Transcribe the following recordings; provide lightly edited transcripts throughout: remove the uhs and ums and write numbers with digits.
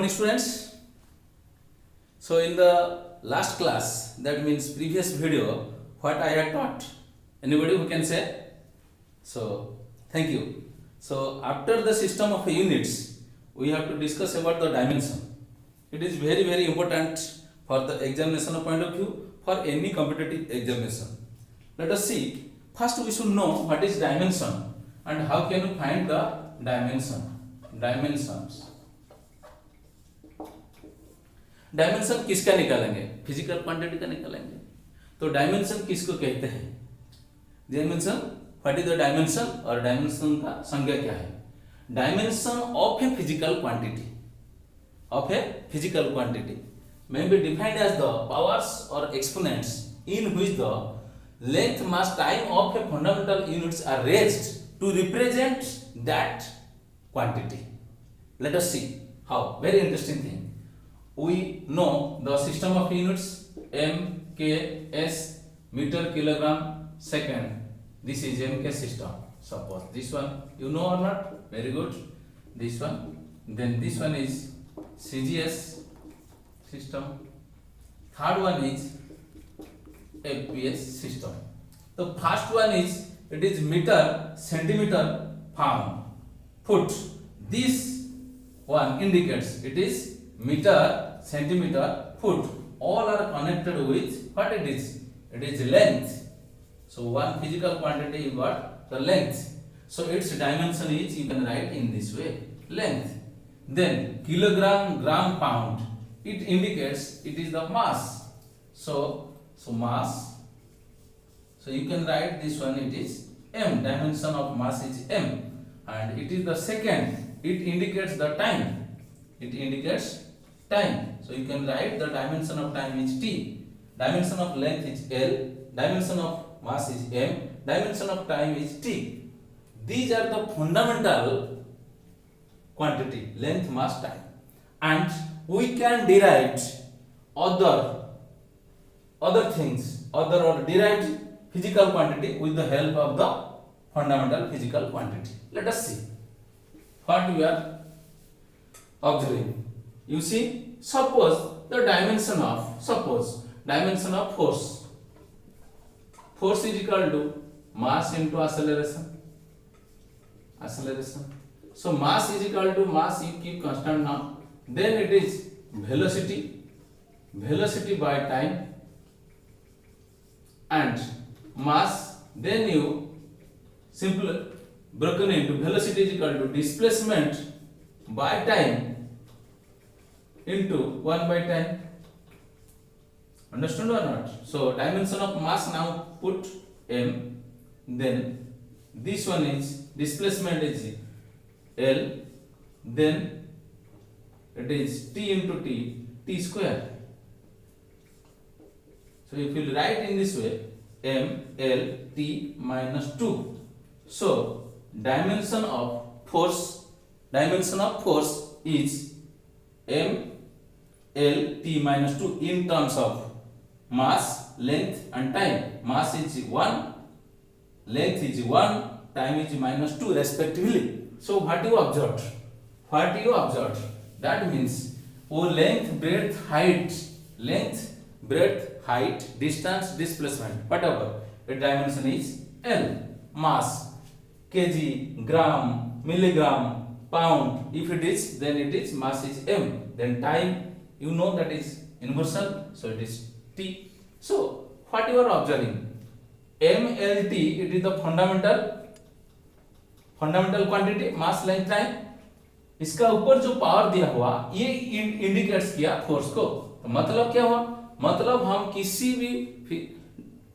morning students. So in the last class, that means previous video, what I had taught, anybody who can say? So thank you. So after the system of units, we have to discuss about the dimension. It is very important for the examination point of view, for any competitive examination. Let us see. First we should know what is dimension and how can you find the dimensions. Dimension किसका निकालेंगे? Physical quantity का निकालेंगे. तो dimension किसको कहते हैं? Dimension, what is the dimension और dimension का संज्ञा क्या है? Dimension of a physical quantity may be defined as the powers or exponents in which the length, mass, time of a fundamental units are raised to represent that quantity. Let us see how. Very interesting thing. We know the system of units m, k, s, meter, kilogram, second. This is mk system. Suppose this one you know or not? Very good. This one. Then this one is cgs system. Third one is fps system. The first one is, it is meter, centimeter, pound, foot. This one indicates it is meter, centimeter, foot. All are connected with what it is? It is length. So one physical quantity you got the length. So its dimension is, you can write in this way, length. Then kilogram, gram, pound. It indicates it is the mass. So mass. So you can write this one, it is m. Dimension of mass is m. And it is the second. It indicates the time. So you can write the dimension of time is t. Dimension of length is l. Dimension of mass is m. Dimension of time is t. These are the fundamental quantity, length, mass, time. And we can derive other things, other or derived physical quantity with the help of the fundamental physical quantity. Let us see what we are observing. You see, suppose dimension of force. Force is equal to mass into acceleration. So mass is equal to mass, you keep constant now. Then it is velocity by time, and mass. Then you simply broken into velocity is equal to displacement by time into 1 by time. Understood or not? So dimension of mass, now put m. Then this one is displacement is l. Then it is t into t square. So if you write in this way, m l t minus 2. So dimension of force is m l t minus 2 in terms of mass, length and time. Mass is 1, length is 1, time is minus 2 respectively. So what you observed? That means length, breadth, height, distance, displacement, whatever. The dimension is L. Mass, kg, gram, milligram, pound. If it is, then it is mass is m. Then time, you know that is universal, so it is t. So what you are observing? MLT, it is the fundamental quantity, mass, length, time. इसका ऊपर जो power दिया हुआ ये indicates किया force को. तो मतलब क्या हुआ? मतलब हम किसी भी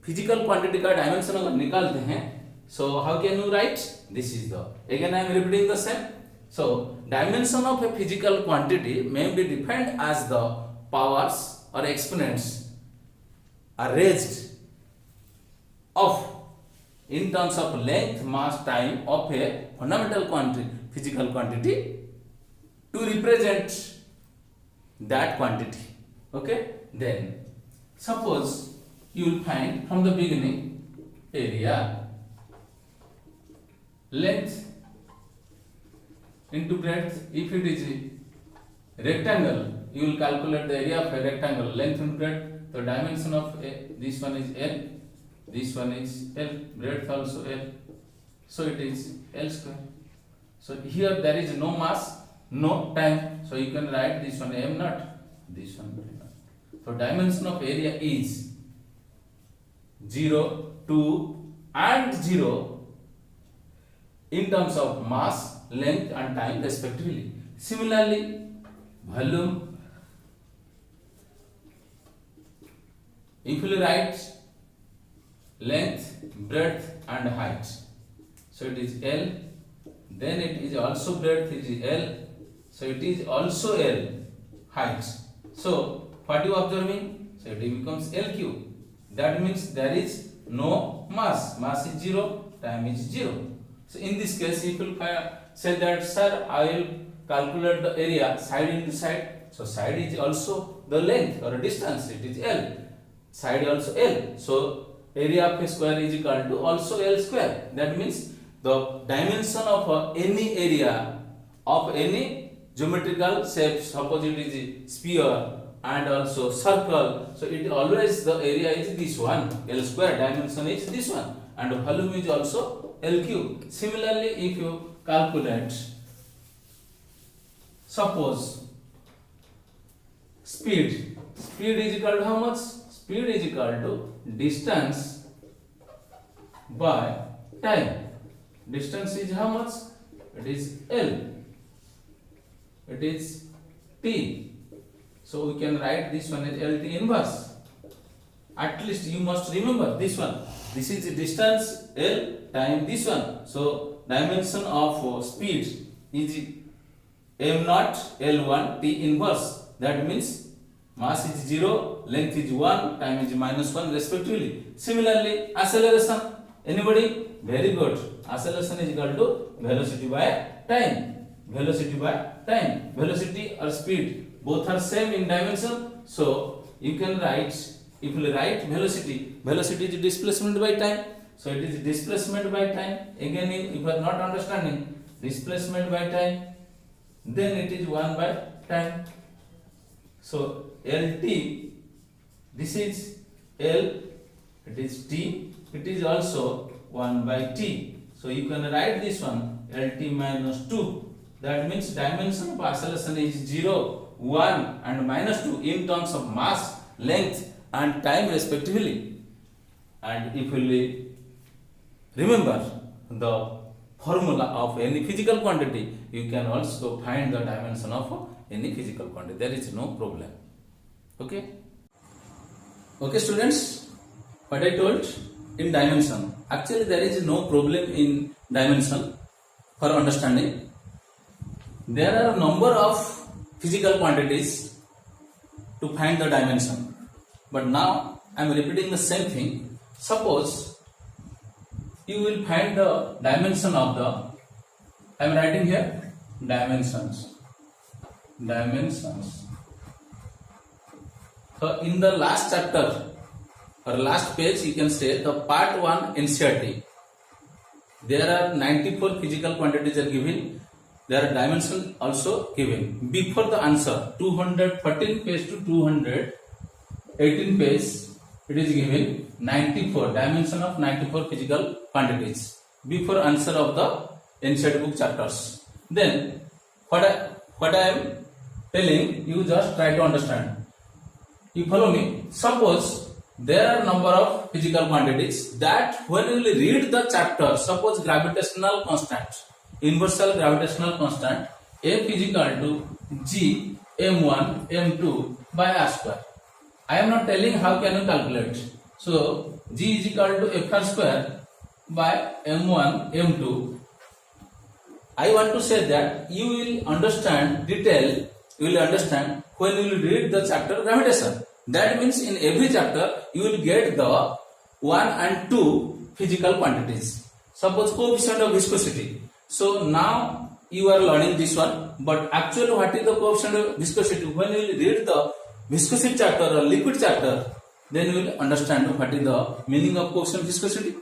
फिजिकल क्वांटिटी का डायमेंशन अगर निकालते हैं, so how can you write? This is the, again I am repeating the same. So dimension of a physical quantity may be defined as the powers और exponents are raised of in terms of length, mass, time of a fundamental quantity, physical quantity, to represent that quantity. Okay, then suppose you will find from the beginning area, length into breadth. If it is rectangle, you will calculate the area of a rectangle, length and breadth. The dimension of this one is L, this one is L, breadth also L, so it is L square. So here there is no mass, no time, so you can write this one m naught, this one m naught. So dimension of area is 0, 2 and 0 in terms of mass, length and time respectively. Similarly, volume, if you write length, breadth and height, so it is L, then it is also breadth, it is L, so it is also L, height. So what you observing? So it becomes L cube. That means there is no mass, mass is 0, time is 0. So in this case, if you say that, sir, I will calculate the area side into side. So side is also the length or distance, it is L, side also L. So area of a square is equal to also L square. That means the dimension of any area of any geometrical shape, suppose it is sphere and also circle, so it always the area is this one, L square, dimension is this one, and volume is also L cube. Similarly, if you calculate, suppose speed is equal to how much? Speed is equal to distance by time. Distance is how much? It is L, it is T. So we can write this one as LT inverse. At least you must remember this one. This is the distance L, time this one. So dimension of speed is m naught L1 T inverse. That means mass is 0, length is 1, time is -1 respectively. Similarly, acceleration. Anybody? Very good. Acceleration is equal to velocity by time. Velocity by time. Velocity or speed both are same in dimension. So you can write, if you write velocity, velocity is displacement by time. So it is displacement by time. Again, if you are not understanding displacement by time, then it is 1 by time. So LT, this is L, it is T, it is also 1 by T. So you can write this one LT minus 2. That means dimension of acceleration is 0, 1 and -2 in terms of mass, length and time respectively. And if you remember the formula of any physical quantity, you can also find the dimension of any physical quantity. There is no problem. Okay? Okay students, what I told in dimension, actually there is no problem in dimension for understanding. There are a number of physical quantities to find the dimension, but now I am repeating the same thing. Suppose you will find the dimension of the, I am writing here dimensions. So in the last chapter or last page, you can say the part 1 NCERT. There are 94 physical quantities are given. There are dimensions also given. Before the answer, 214 page to 218 page, it is given 94 dimension of 94 physical quantities. Before answer of the NCERT book chapters. Then what I am telling you, just try to understand. You follow me? Suppose there are number of physical quantities that when you will read the chapter, suppose gravitational constant, universal gravitational constant, F is equal to G m1 m2 by r square. I am not telling how can you calculate. So G is equal to f r square by m1 m2. I want to say that you will understand detail, you will understand when you will read the chapter gravitation. That means in every chapter you will get the 1 and 2 physical quantities. Suppose coefficient of viscosity. So now you are learning this one, but actually what is the coefficient of viscosity? When you will read the viscosity chapter or liquid chapter, then you will understand what is the meaning of coefficient of viscosity.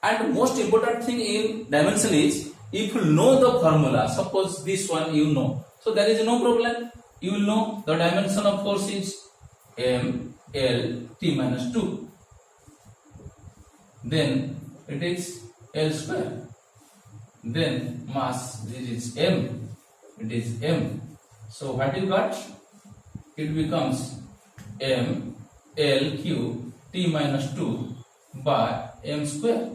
And most important thing in dimension is, if you know the formula, suppose this one you know, so there is no problem. you will know the dimension of force is m l t minus 2. Then it is L square. Then mass, this is m. It is m. So what you got? It becomes m L cube t minus 2 by m square.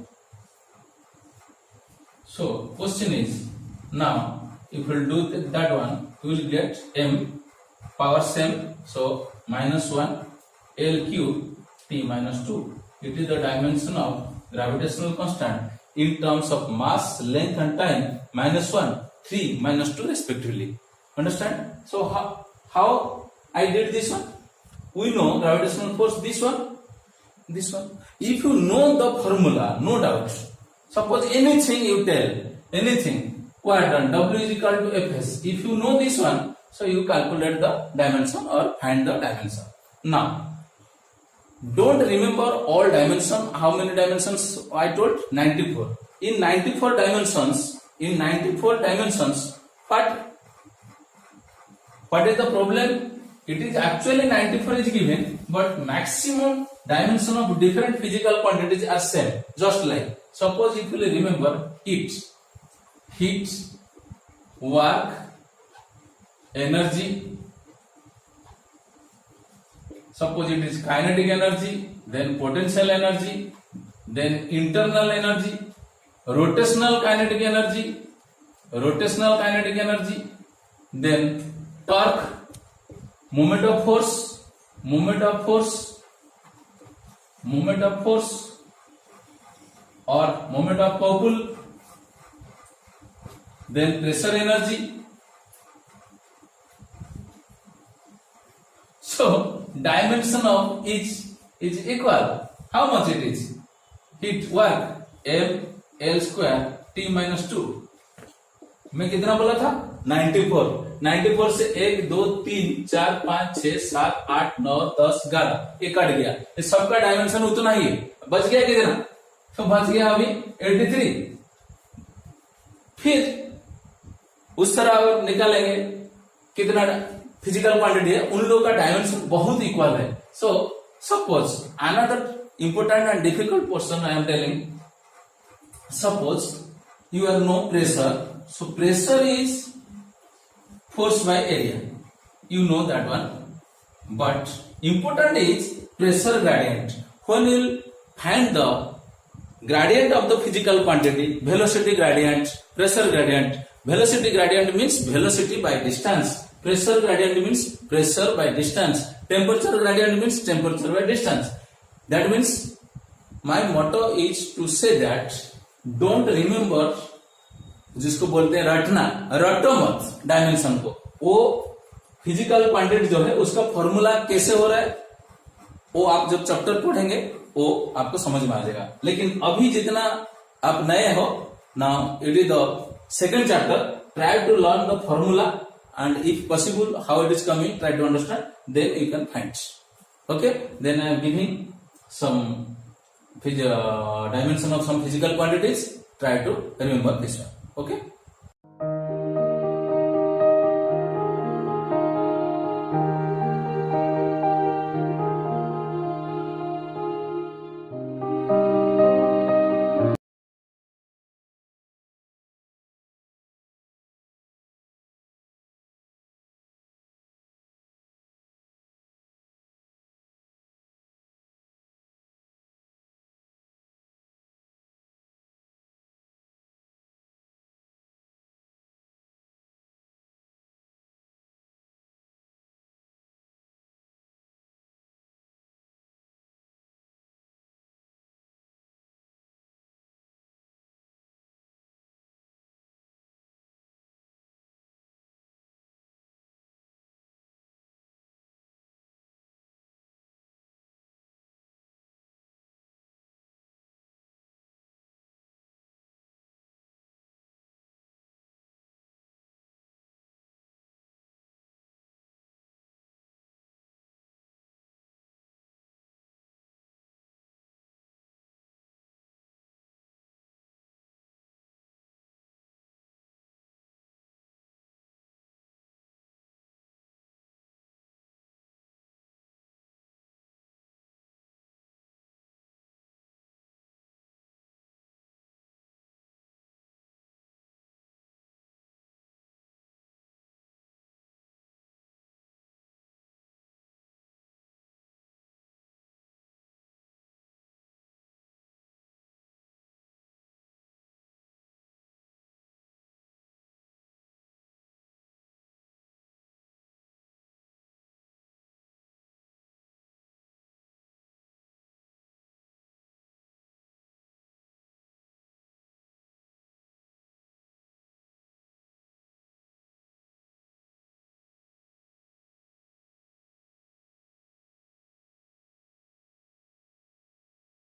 So question is, now if we will do that one, we will get m power same, so minus 1 L cube t minus 2. It is the dimension of gravitational constant in terms of mass, length and time, minus 1, 3, minus 2 respectively. Understand? So how I did this one? We know gravitational force, this one. If you know the formula, no doubt. Suppose anything you tell, anything, quadrant, W is equal to Fs. If you know this one, so you calculate the dimension or find the dimension. Now, don't remember all dimension. How many dimensions I told? 94. In 94 dimensions, what is the problem? It is actually 94 is given, but maximum dimension of different physical quantities are same. Just like, suppose if you remember heat, work, energy. Suppose it is kinetic energy, then potential energy, then internal energy, rotational kinetic energy, then torque, moment of force, or moment of couple, then pressure energy. So dimension of each is equal. How much it is? Heat, work, m L square t minus 2. मैं कितना बोला था? 94 से 1 2 3 4 5 6 7 8 9 10 11 ये cut गया. इस सबका dimension उतना ही है. बच गया कितना? तो बच गया अभी 83. फिर उस तरह निकालेंगे कितना फिजिकल क्वांटिटी है, उन लोगों का डायमेंशन बहुत इक्वल है. So suppose another important and difficult portion I am telling. Suppose you have no pressure, so pressure is force by area. You know that one. But important is pressure gradient. When you will find the gradient of the physical quantity, velocity gradient, pressure gradient. Velocity gradient means velocity by distance. Pressure gradient means pressure by distance. Temperature gradient means temperature by distance. That means my motto is to say that don't remember, जिसको बोलते हैं रटना, रटो मत dimension को. वो physical quantity जो है उसका फॉर्मूला कैसे हो रहा है वो आप जब चैप्टर पढ़ेंगे वो आपको समझ में आ जाएगा. लेकिन अभी जितना आप नए हो, now it is the second chapter, try to learn the formula and if possible how it is coming, try to understand, then you can find. Okay, then I am giving some dimension of some physical quantities. Try to remember this one. Okay.